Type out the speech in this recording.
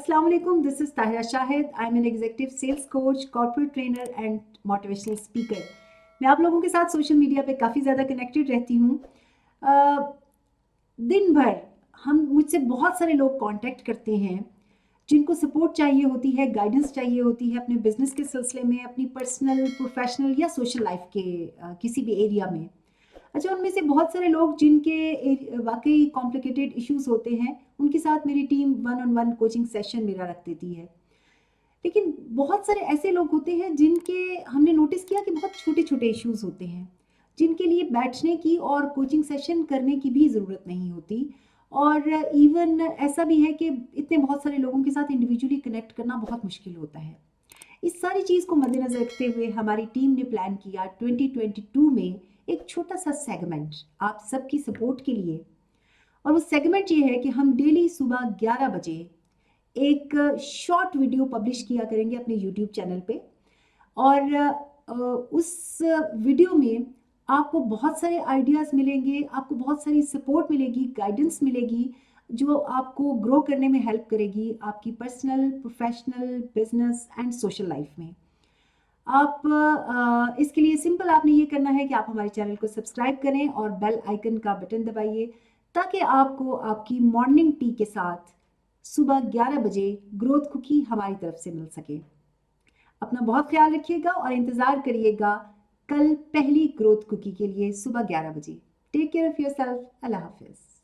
अस्सलाम वालेकुम, this is Tahira Shahid. I am an executive sales coach, corporate trainer and motivational speaker. मैं आप लोगों के साथ सोशल मीडिया पे काफ़ी ज़्यादा कनेक्टेड रहती हूँ। दिन भर मुझसे बहुत सारे लोग कांटेक्ट करते हैं जिनको सपोर्ट चाहिए होती है, गाइडेंस चाहिए होती है अपने बिजनेस के सिलसिले में, अपनी पर्सनल, प्रोफेशनल या सोशल लाइफ के किसी भी एरिया में। अच्छा, उनमें से बहुत सारे लोग जिनके वाकई कॉम्प्लिकेटेड इश्यूज होते हैं, उनके साथ मेरी team one on one coaching session मेरा रख देती है। लेकिन बहुत सारे ऐसे लोग होते हैं जिनके हमने नोटिस किया कि बहुत छोटे छोटे इश्यूज होते हैं, जिनके लिए बैठने की और कोचिंग सेशन करने की भी ज़रूरत नहीं होती। और इवन ऐसा भी है कि इतने बहुत सारे लोगों के साथ इंडिविजुअली कनेक्ट करना बहुत मुश्किल होता है। इस सारी चीज़ को मद्देनज़र रखते हुए हमारी टीम ने प्लान किया 2022 में एक छोटा सा सेगमेंट आप सबकी सपोर्ट के लिए। और वो सेगमेंट ये है कि हम डेली सुबह 11 बजे एक शॉर्ट वीडियो पब्लिश किया करेंगे अपने यूट्यूब चैनल पे। और उस वीडियो में आपको बहुत सारे आइडियाज़ मिलेंगे, आपको बहुत सारी सपोर्ट मिलेगी, गाइडेंस मिलेगी, जो आपको ग्रो करने में हेल्प करेगी आपकी personal, professional, business and social life में। आप इसके लिए सिंपल आपने ये करना है कि आप हमारे चैनल को सब्सक्राइब करें और बेल आइकन का बटन दबाइए, ताकि आपको आपकी मॉर्निंग टी के साथ सुबह 11 बजे ग्रोथ कुकी हमारी तरफ से मिल सके। अपना बहुत ख्याल रखिएगा और इंतज़ार करिएगा कल पहली ग्रोथ कुकी के लिए सुबह 11 बजे। Take care of yourself. Allah हाफिज़।